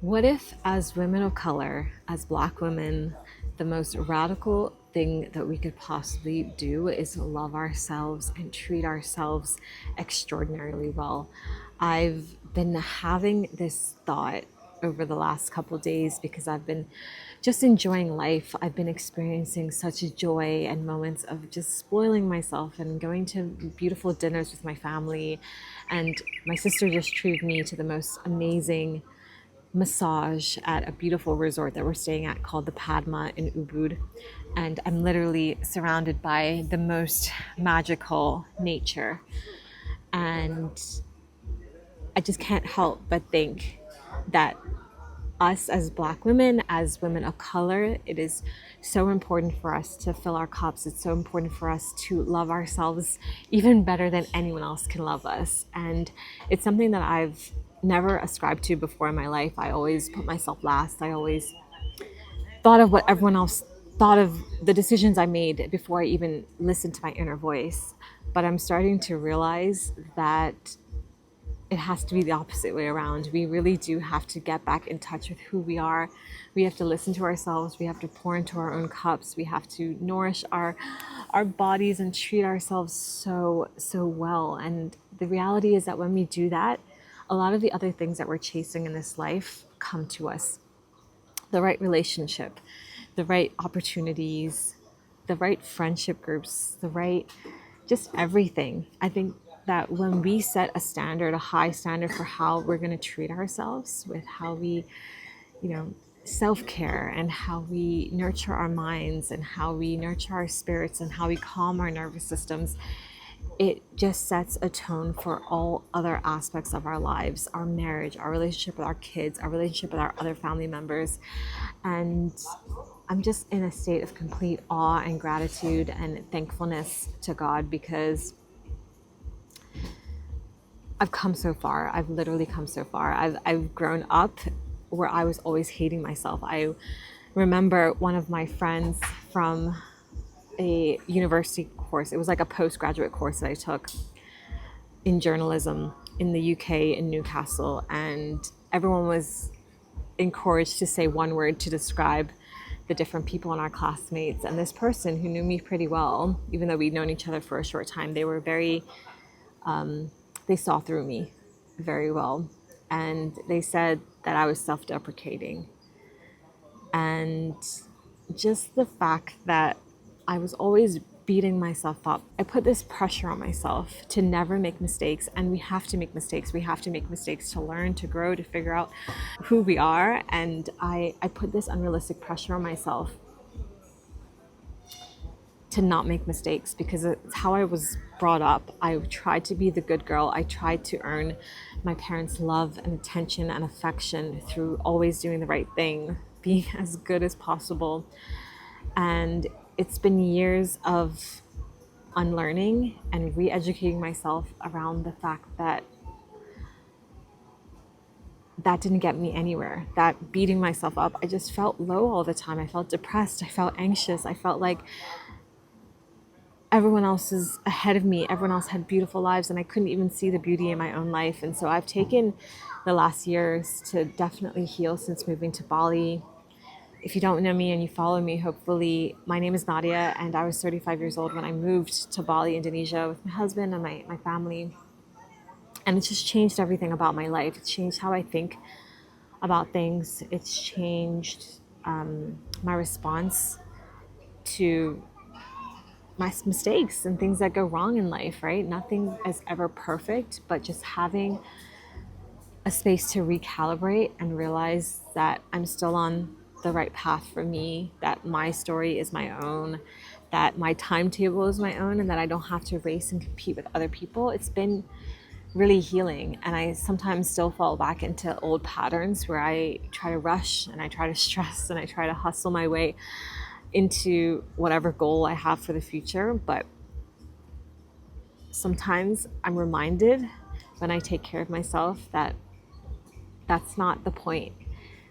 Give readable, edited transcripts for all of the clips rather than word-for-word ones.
What if, as women of color, as Black women, the most radical thing that we could possibly do is love ourselves and treat ourselves extraordinarily well? I've been having this thought over the last couple of days because I've been just enjoying life. I've been experiencing such joy and moments of just spoiling myself and going to beautiful dinners with my family. And my sister just treated me to the most amazing massage at a beautiful resort that we're staying at called the Padma in Ubud. And I'm literally surrounded by the most magical nature. And I just can't help but think that us as Black women, as women of color, it is so important for us to fill our cups. It's so important for us to love ourselves even better than anyone else can love us. And it's something that I've never ascribed to before in my life. I always put myself last. I always thought of what everyone else thought of the decisions I made before I even listened to my inner voice. But I'm starting to realize that it has to be the opposite way around. We really do have to get back in touch with who we are. We have to listen to ourselves. We have to pour into our own cups. We have to nourish our bodies and treat ourselves so well. And the reality is that when we do that, a lot of the other things that we're chasing in this life come to us. The right relationship, the right opportunities, the right friendship groups, the right just everything. I think that when we set a standard, a high standard for how we're going to treat ourselves, with how we, you know, self care and how we nurture our minds and how we nurture our spirits and how we calm our nervous systems, it just sets a tone for all other aspects of our lives, our marriage, our relationship with our kids, our relationship with our other family members. And I'm just in a state of complete awe and gratitude and thankfulness to God because I've come so far. I've literally come so far. I've grown up where I was always hating myself. I remember one of my friends from a university course. It was like a postgraduate course that I took in journalism in the UK in Newcastle, and everyone was encouraged to say one word to describe the different people in our classmates. And this person who knew me pretty well, even though we'd known each other for a short time, they were very, they saw through me very well. And they said that I was self deprecating. And just the fact that I was always beating myself up. I put this pressure on myself to never make mistakes, and we have to make mistakes. We have to make mistakes to learn, to grow, to figure out who we are. And I put this unrealistic pressure on myself to not make mistakes because it's how I was brought up. I tried to be the good girl. I tried to earn my parents' love and attention and affection through always doing the right thing, being as good as possible. And it's been years of unlearning and re-educating myself around the fact that that didn't get me anywhere. That beating myself up, I just felt low all the time. I felt depressed. I felt anxious. I felt like everyone else is ahead of me. Everyone else had beautiful lives, and I couldn't even see the beauty in my own life. And so I've taken the last years to definitely heal since moving to Bali. If you don't know me and you follow me, hopefully, my name is Nadia, and I was 35 years old when I moved to Bali, Indonesia with my husband and my family. And it's just changed everything about my life. It's changed how I think about things. It's changed my response to my mistakes and things that go wrong in life, right? Nothing is ever perfect, but just having a space to recalibrate and realize that I'm still on the right path for me, that my story is my own, that my timetable is my own, and that I don't have to race and compete with other people. It's been really healing. And I sometimes still fall back into old patterns where I try to rush and I try to stress and I try to hustle my way into whatever goal I have for the future. But sometimes I'm reminded when I take care of myself that that's not the point.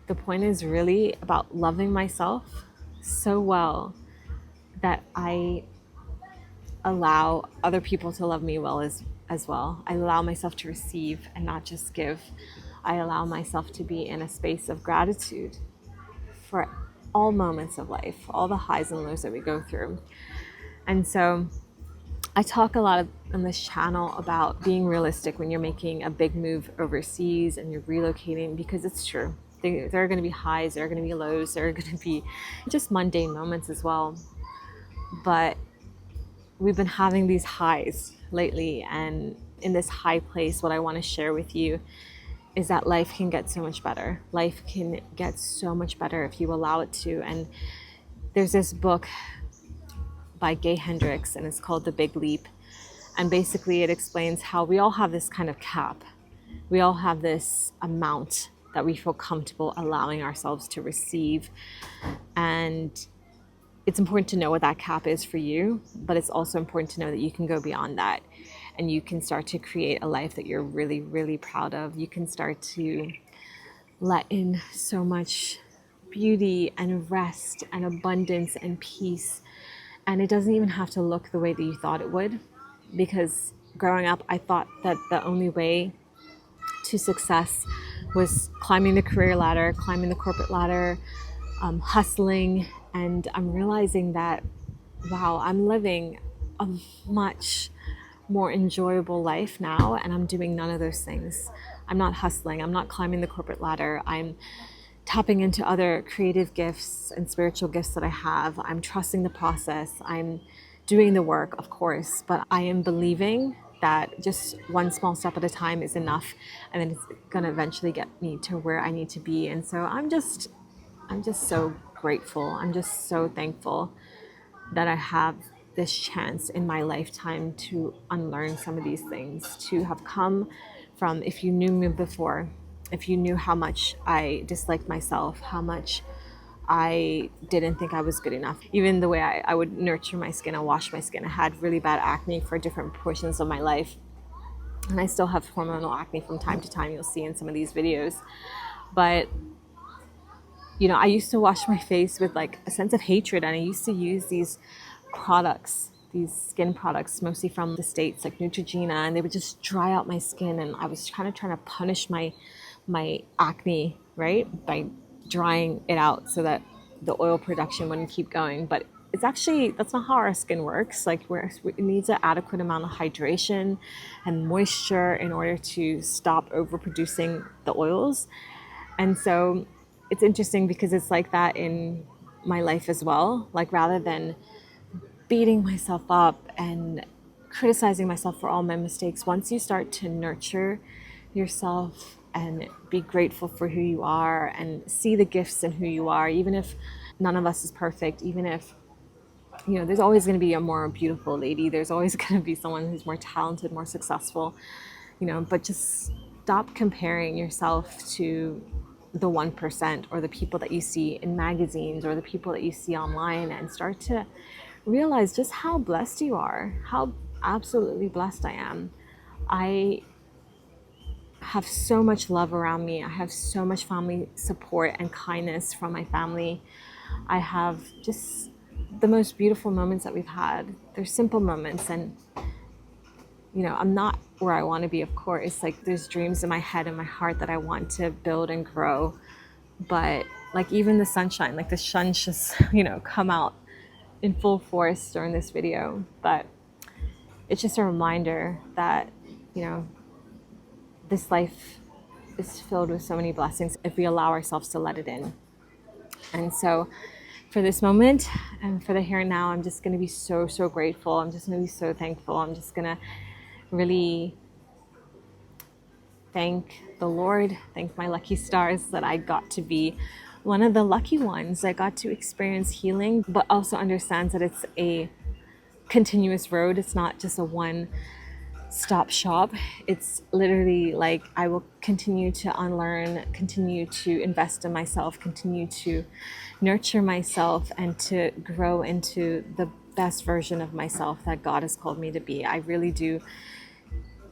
The point is really about loving myself so well that I allow other people to love me well as well. I allow myself to receive and not just give. I allow myself to be in a space of gratitude for all moments of life, all the highs and lows that we go through. And so I talk a lot on this channel about being realistic when you're making a big move overseas and you're relocating, because it's true. There are going to be highs, there are going to be lows, there are going to be just mundane moments as well. But we've been having these highs lately, and in this high place, what I want to share with you is that life can get so much better. Life can get so much better if you allow it to. And there's this book by Gay Hendricks, and it's called The Big Leap. And basically it explains how we all have this kind of cap. We all have this amount that we feel comfortable allowing ourselves to receive. And it's important to know what that cap is for you, but it's also important to know that you can go beyond that and you can start to create a life that you're really, really proud of. You can start to let in so much beauty and rest and abundance and peace. And it doesn't even have to look the way that you thought it would, because growing up, I thought that the only way to success was climbing the career ladder, climbing the corporate ladder, hustling. And I'm realizing that, wow, I'm living a much more enjoyable life now, and I'm doing none of those things. I'm not hustling, I'm not climbing the corporate ladder, I'm tapping into other creative gifts and spiritual gifts that I have. I'm trusting the process, I'm doing the work, of course, but I am believing that just one small step at a time is enough, and then it's gonna eventually get me to where I need to be. And so I'm just so grateful. I'm just so thankful that I have this chance in my lifetime to unlearn some of these things, to have come from, if you knew me before, if you knew how much I disliked myself, how much I didn't think I was good enough, even the way I would nurture my skin and wash my skin. I had really bad acne for different portions of my life, and I still have hormonal acne from time to time. You'll see in some of these videos. But you know, I used to wash my face with like a sense of hatred, and I used to use these products, these skin products, mostly from the States, like Neutrogena, and they would just dry out my skin. And I was kind of trying to punish my acne, right, by drying it out so that the oil production wouldn't keep going. But it's actually, that's not how our skin works. Like it needs an adequate amount of hydration and moisture in order to stop overproducing the oils. And so it's interesting because it's like that in my life as well. Like rather than beating myself up and criticizing myself for all my mistakes, once you start to nurture yourself and be grateful for who you are and see the gifts in who you are, even if none of us is perfect, even if, you know, there's always going to be a more beautiful lady, there's always going to be someone who's more talented, more successful, you know, but just stop comparing yourself to the 1% or the people that you see in magazines or the people that you see online, and start to realize just how blessed you are, how absolutely blessed I am. I have so much love around me. I have so much family support and kindness from my family. I have just the most beautiful moments that we've had. They're simple moments, and you know, I'm not where I want to be, of course. Like there's dreams in my head and my heart that I want to build and grow. But like even the sunshine, like the sun's just, you know, come out in full force during this video. But it's just a reminder that, you know, this life is filled with so many blessings if we allow ourselves to let it in. And so for this moment and for the here and now, I'm just going to be so, so grateful. I'm just going to be so thankful. I'm just going to really thank the Lord, thank my lucky stars that I got to be one of the lucky ones that got to experience healing, but also understands that it's a continuous road. It's not just a one-stop shop. It's literally like I will continue to unlearn, continue to invest in myself, continue to nurture myself, and to grow into the best version of myself that God has called me to be. I really do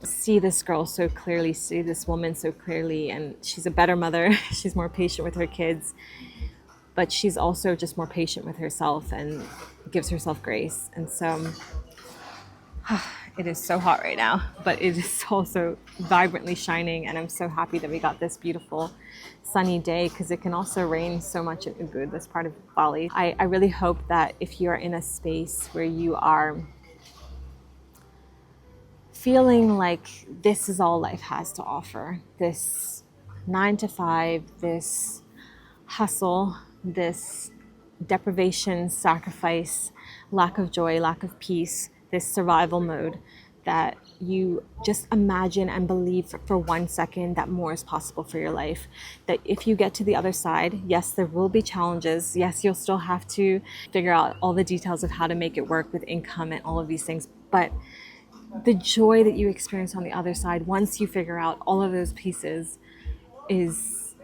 see this girl so clearly, see this woman so clearly, and she's a better mother. She's more patient with her kids, but she's also just more patient with herself and gives herself grace. And so It is so hot right now, but it is also vibrantly shining, and I'm so happy that we got this beautiful sunny day, because it can also rain so much in Ubud, this part of Bali. I really hope that if you're in a space where you are feeling like this is all life has to offer, this 9 to 5, this hustle, this deprivation, sacrifice, lack of joy, lack of peace, this survival mode, that you just imagine and believe for 1 second that more is possible for your life. That if you get to the other side, yes, there will be challenges. Yes, you'll still have to figure out all the details of how to make it work with income and all of these things. But the joy that you experience on the other side, once you figure out all of those pieces, is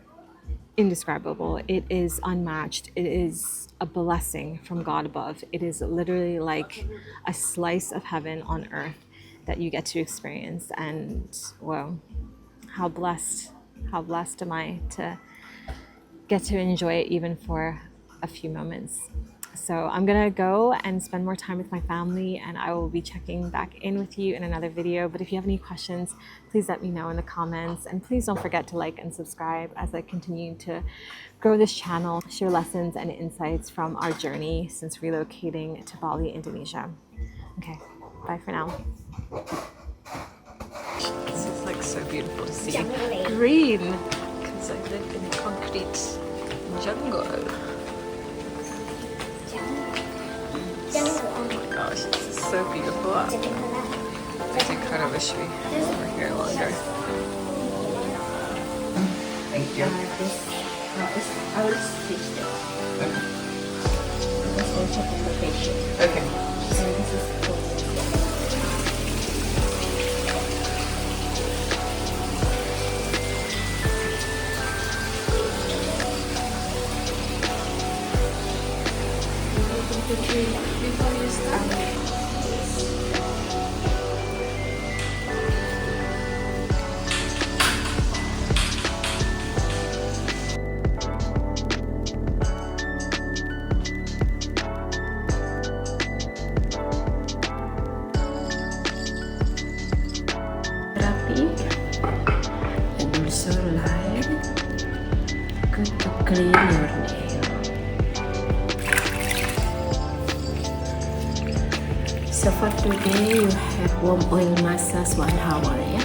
indescribable. It is unmatched. It is a blessing from God above. It is literally like a slice of heaven on earth that you get to experience. And whoa, how blessed am I to get to enjoy it even for a few moments. So I'm gonna go and spend more time with my family, and I will be checking back in with you in another video. But if you have any questions, please let me know in the comments, and please don't forget to like and subscribe as I continue to grow this channel, share lessons and insights from our journey since relocating to Bali, Indonesia. Okay, bye for now. This is like so beautiful to see. Green, because I live in a concrete jungle. Oh my gosh, this is so beautiful. I do kind of wish we were here longer. Thank you. I will stitch this. Okay. This will check on the picture. Okay. And this is cool. Before you start. And also like good to clean your nail. So for today you have warm oil massage 1 hour, ya.